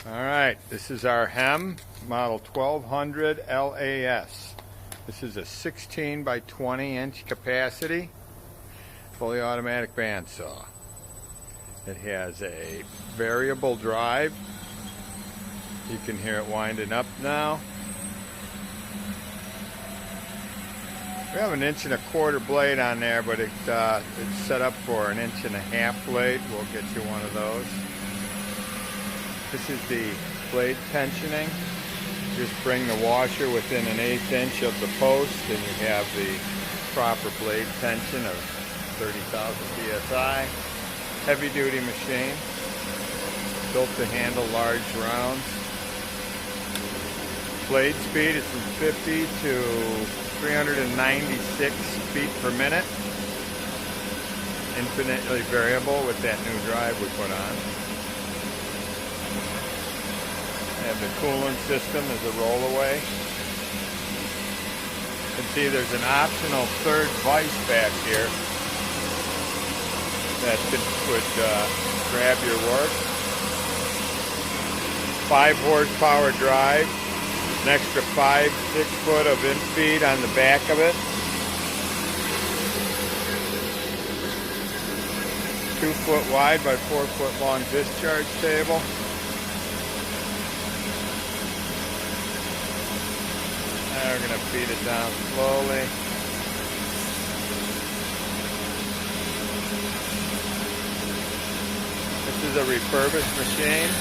Alright, this is our HEM model 1200 LAS. This is a 16 by 20 inch capacity, fully automatic bandsaw. It has a variable drive. You can hear it winding up now. We have an 1.25 inch blade on there, but it's set up for an 1.5 inch blade. We'll get you one of those. This is the blade tensioning. Just bring the washer within an 1/8 inch of the post and you have the proper blade tension of 30,000 psi. Heavy duty machine, built to handle large rounds. Blade speed is from 50 to 396 feet per minute. Infinitely variable with that new drive we put on. And the coolant system is a rollaway. You can see there's an optional third vise back here that would grab your work. 5 horsepower drive, an extra 5-6 foot of infeed on the back of it. 2 foot wide by 4 foot long discharge table. Now we're going to feed it down slowly. This is a refurbished machine.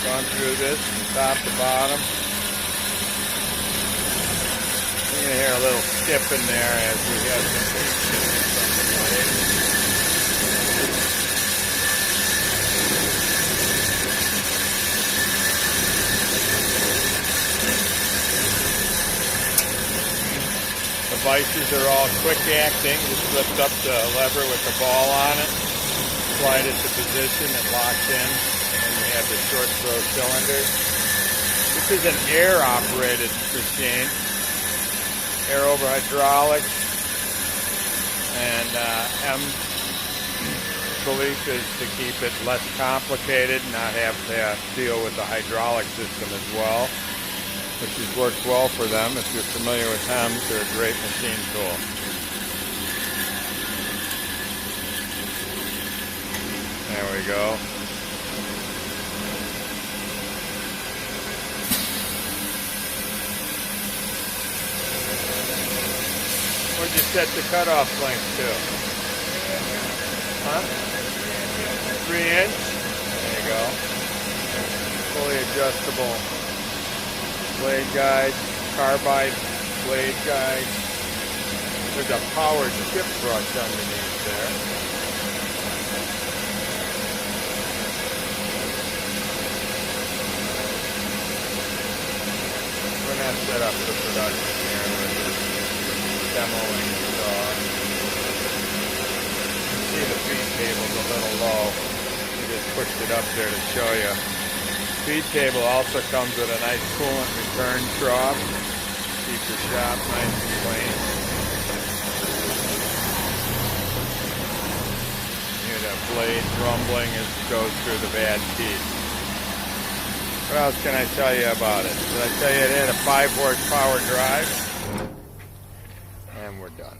Gone through this top to bottom. You're going to hear a little skip in there as we have some things from the blade. The vices are all quick acting. Just lift up the lever with the ball on it, slide it to position, it locks in, and we have the short throw cylinders. This is an air operated machine, air over hydraulics, and HEM's belief is to keep it less complicated, not have to deal with the hydraulic system as well, which has worked well for them. If you're familiar with HEMs, they're a great machine tool. There we go. Where'd you set the cutoff length to? Huh? 3 inch? There you go. Fully adjustable blade guide, carbide blade guide. There's a powered chip brush underneath there. We're not set up for production here. We're just demoing the saw. You can see the feed table's a little low. We just pushed it up there to show you. Feed table also comes with a nice coolant return trough. Keep your shop nice and clean. You hear that blade rumbling as it goes through the bad teeth. What else can I tell you about it? Did I tell you it had a 5 horsepower drive? And we're done.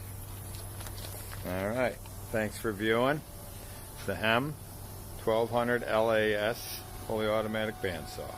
Alright, thanks for viewing. The HEM 1200 LAS fully automatic bandsaw.